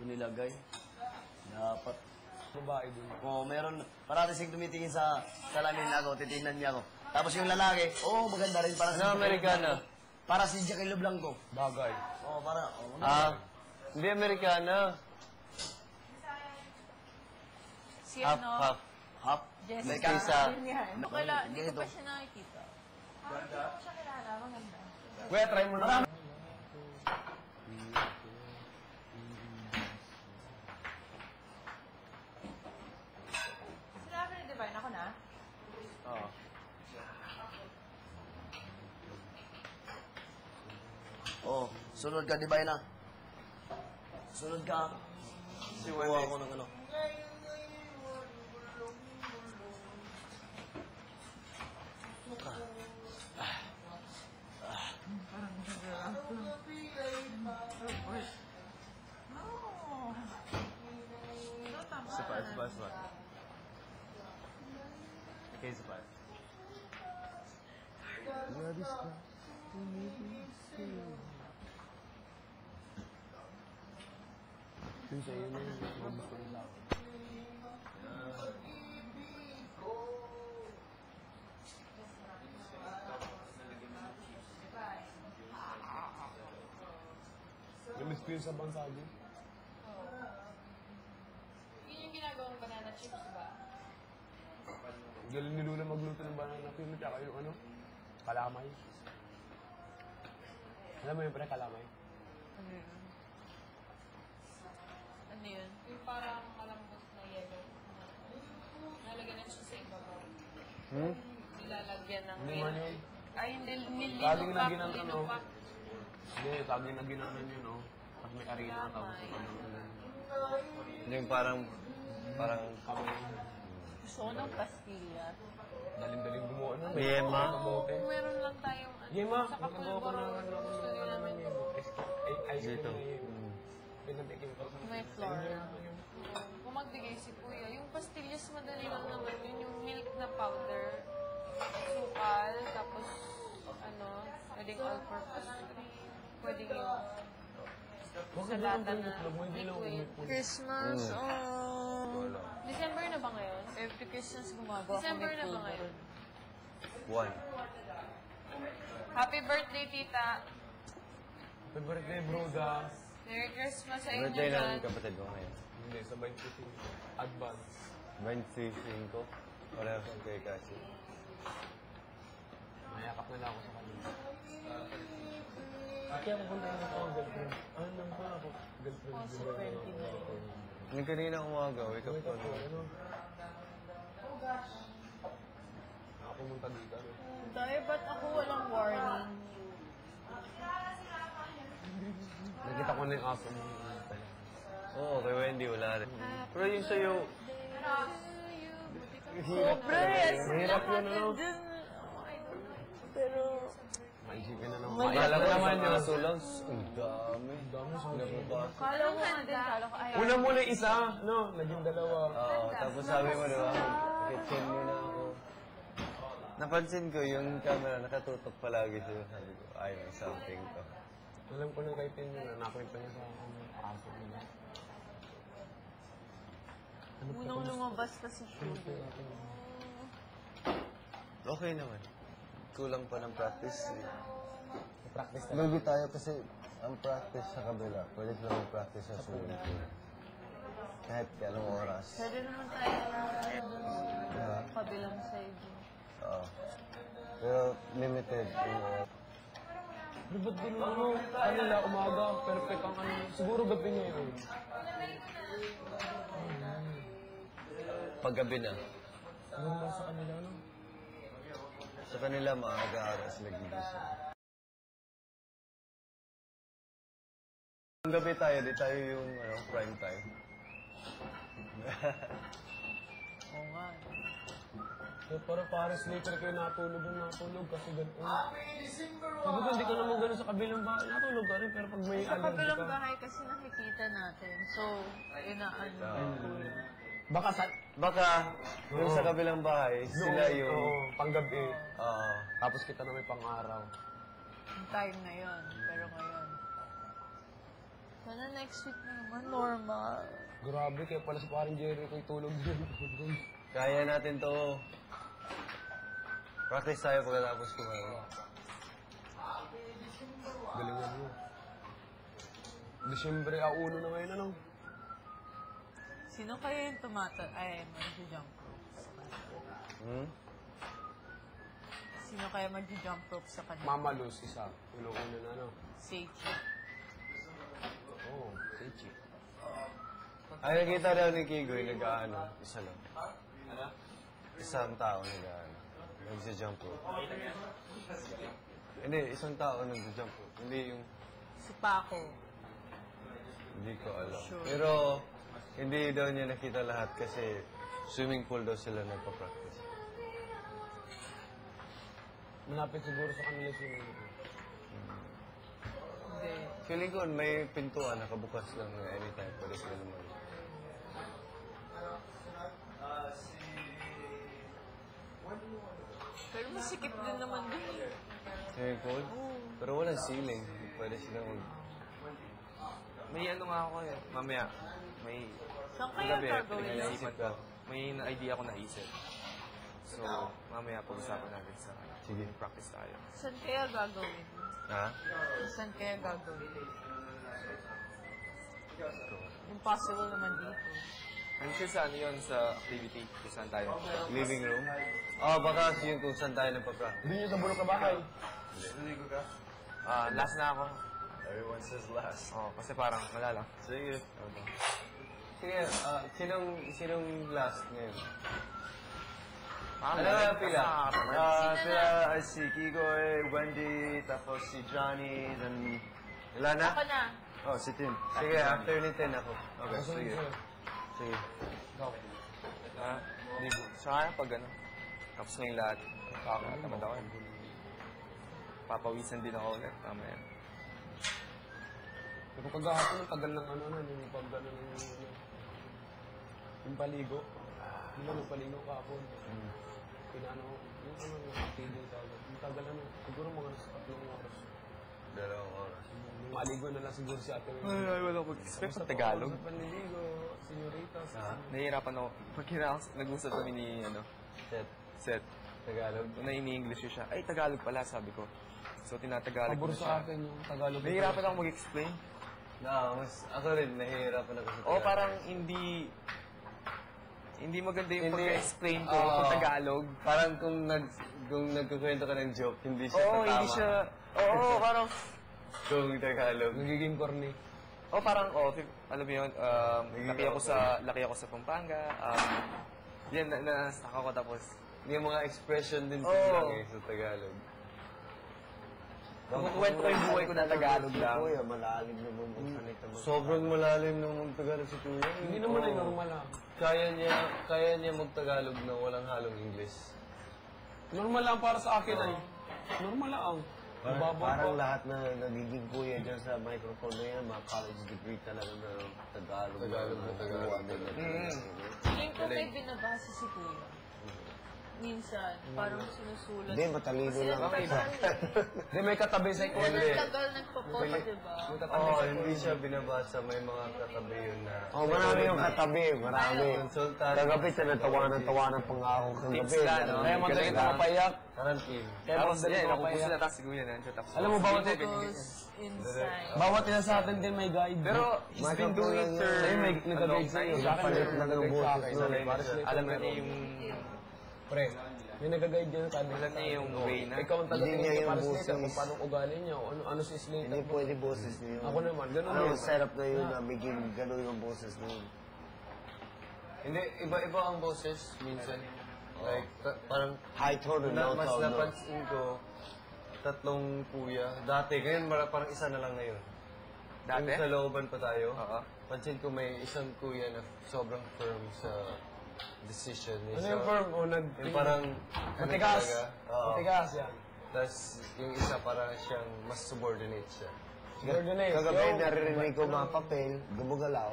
nilagay. Dapat. Babae dun. Oo, meron. Parati siyang tumitingin sa salamin ako, titingnan niya ako. Tapos yung lalaki, maganda rin. Para Ano, Amerikana? Para si Jackie Blanco. Bagay. Oo, para. Hindi Amerikana. Si Half, ano? half. Hap. Jessica. Isa. Hindi ko pa siya nakikita. Hindi ko siya kilala. Maganda. Kuya, try mo na. Sila ka ni Divine. Ako na? Oo. Oo, sunod ka, di ba na? Sunod ka. Si Kuha Wendy. ako ng ano. Ano ka? Isa pa. Okay, isa pa. Yung sa'yo na yun. Gusto nila. Namiss ko yun sa Bansagi. Yun yung ginagawang banana chips ba? Galing ni Lula magluto ng banana cream. Tsaka yung ano, kalamay. Alam mo yun, pre, kalamay? Ano yun? Ano yun? Yung parang malambot na yellow. Nalagyan na siya sa ibabaw. Nilalagyan ng Hindi man yun. Ay, hindi. Laging na ginang ano. Linupak. Hindi, tagin na ginanon yun, no? Tapos may arena na tapos ano. Yung parang Kami, Gusto ko ng pastilla. daling-daling gumawa nun. Yema. Kamote. Meron lang tayong ano. Yema, Sa magagawa ko kapulbaro. ng Gusto nyo namin. ice cream Dito. na yun. Pinantikin ko. May flour. Kung magbigay si Kuya, yung pastillas madali lang naman yun. Yung milk na powder, sukal, tapos ano, pwedeng all-purpose cream, pwedeng yung sa lata na liquid. Christmas, December na ba ngayon? Every Christmas gumagawa December na ba ngayon? one. Happy birthday, tita! Happy birthday, broda. Merry Christmas sa inyo Birthday dyan. ng kapatid ko ngayon. Hindi, sa 25. Advance. 25. Wala sa kay Kasi. Mayakap na lang ako sa kanila. Kaya pupunta na ako ang girlfriend. Ano lang ba ako? Girlfriend. Also 29. Yung kanina umaga, wake up ko. Ano? Ako pumunta dito. Ano? Dahil ba't ako walang warning? Nakita ko na yung aso mo. Oo, kay Wendy wala rin. Pero yung sa'yo, Sobra, Mahirap yun, ano? Pero, Maisipin na naman. Akala ko naman yung yun. aso lang. Ang dami. Dami sa kala ko nga din, kala ko ayaw. Una muna isa, no? Naging dalawa. Oo, tapos sabi mo, di ba? Kitchen mo na ako. Napansin ko yung camera nakatutok palagi sa'yo. Sabi ko, ay, may something to. Alam ko na kay Tin yun, nakwento niya sa akin yung aso niya. Unang lumabas pa si Sugar. Okay naman. Kulang pa ng practice. Practice na. Baby tayo kasi ang practice sa kabila. Pwede lang mag-practice sa swimming pool. Kahit anong oras. Pwede naman tayo kabilang side. Oo. Pero limited yung oras. Di ba't din ano? Ano nila, umaga, perfect ang ano. Siguro gabi niya yun. Paggabi na. Ano ba sa kanila, ano? Sa kanila, maaga araw sila gigising. Kung gabi tayo, di tayo yung prime time. Oo nga. So, para pares later kayo natulog kasi ganun. Sabi ko, hindi ka naman ganun sa kabilang bahay. Natulog ka rin, pero pag may Sa allergy kabilang ka. bahay kasi nakikita natin. So, inaano. Baka sa... Baka, yung sa kabilang bahay, sila yung... Oo, panggabi. Oo. Tapos kita na may pang-araw. Yung time na yon. Pero ngayon. Sana next week na naman, normal. Grabe, kaya pala si parang Jerry ko itulog dun. Kaya natin to. Practice tayo pagkatapos kumain. Galingan mo. Disyembre, 1 na ngayon, ano? Sino kaya yung mag-jump rope sa kanila? Sino kaya mag-jump rope sa kanila? Mama Luz, isa. Ulo-ulo na, ano? Seichi. Oo, Seichi. Ay, nakita daw ni Kigoy, nag-ano, isa lang. Isang tao nag-ano, nag-jump rope. Hindi, isang tao nag-jump rope. Hindi yung, Si Paco. hindi ko alam. Sure. Pero, hindi daw niya nakita lahat kasi swimming pool daw sila nagpa-practice. Malapit siguro sa kanila si Hindi. Feeling ko may pintuan, nakabukas lang na anytime. Pwede sila naman. Pero masikip din naman dun. Swimming pool? Pero walang ceiling. Pwede sila mag... May ano nga ako eh. Mamaya, may Saan kaya gabi, gagawin yun? pinag-iisipan ko. May idea ko naisip. So, mamaya pag-usapan natin sa Sige. practice tayo. Saan kaya gagawin? Ha? Saan kaya gagawin? Impossible naman dito. Ano siya sa ano yun, sa activity, kung saan tayo. Living room? Oh, baka yun kung saan tayo nagpa-practice. Hindi nyo sa bulok na bahay. Naligo ka? Last na ako. Everyone says last. Kasi parang, wala lang. Sige. Sige, sinong last ngayon? Ano nga pila? Sila si Kigoy, Wendy, tapos si Johnny, then... Wala na? Ako na. Oh, si Tim. Sige, after ni Tim ako. Okay, sige. Sige. Ligo. Sa kanya pag ano, tapos na yung lahat. Tamad ako. Papawisan din ako ulit. Tama yan. Pero kagahapon ang tagal ng ano na, yung pag ano yung paligo. Hindi ba yung paligo kahapon? Pinano, yung ano, yung activity tawag. Yung tagal ano, siguro mga nasa 3 oras. 2 oras. Yung maligo na lang siguro si ate. Ay, wala ko mag-expect sa Tagalog. Sa panliligo, senyoritas. Nahihirapan ako. Pag nag-usap kami ni, Seth. Tagalog. Kung nai-English siya, ay, Tagalog pala, sabi ko. So, tinatagalog Pabor ko na siya. sa akin yung Tagalog. Nahihirapan ako mag-explain. Ako rin, nahihirapan ako sa Tagalog. Oo, parang hindi maganda yung Hindi. pag-explain ko Oo. kung Tagalog. Parang kung nagkukwento ka ng joke, hindi siya Oo, tatama. hindi siya... Oo, parang... Kung Tagalog. Nagiging corny. Parang, alam mo yun, laki ako sa Pampanga. Yan, na-stuck ako tapos... Yung mga expression din Oo. lang sa Tagalog. Kukwento ko yung buhay ko na Tagalog lang. Kuya, malalim naman magsalita mo. Sobrang malalim nung mag-Tagalog si Kuya. Hindi naman ay normal lang. Kaya niya mag-Tagalog na walang halong English. Normal lang para sa akin ay. Normal lang. Parang lahat na nagiging kuya dyan sa microphone na yan, mga college degree talaga na Tagalog na nakukuha nila. Feeling ko may binabasa si Kuya. Minsan, parang sinusulat. Hindi, matalino lang. Hindi, may katabi sa ikaw. Pero tagal nagpo-post, di ba? Hindi siya binabasa. May mga katabi yun na... Marami yung katabi, marami. Consultant. Kagabi, tinatawanan pa nga ako kagabi. Tips lang, no? Kaya madaling nakapaiyak. Karantin. Kaya Tapos, madaling yan, nakapaiyak. nakupusin na tapos si Kuya nandiyo. Tapos, Alam mo, bawat Goes inside. bawat isa sa atin din may guide. Pero, he's been doing it for Sa'yo may a nag-guide long sa'yo. time. Sa akin, Palit may lang ng nag-guide sa boses akin. nun. Para sa Alam na niya yung... Pre, may nag-guide dyan sa atin. Alam niya yung way na. Ikaw ang Hindi niya yung para sa boses. Slater, kung paano ugali niya, o ano si Slater. Hindi pwede boses niyo. Ako naman, ganun Ano, yun. setup na yun na bigyan gano'n yung boses na yun. Hindi, iba-iba ang boses minsan. Like, parang... High tone and low mas tone. no? napansin ko, 3 kuya. Dati, ngayon parang isa na lang ngayon. Dati? Yung sa looban pa tayo, Oo. pansin ko may isang kuya na sobrang firm sa decision niya. Ano yung firm? O Yung parang... Matigas. talaga, oo. Matigas yan. Tapos yung isa parang siyang mas subordinate siya. Subordinate. Kagabi Yo. naririnig ko mga papel, gumagalaw.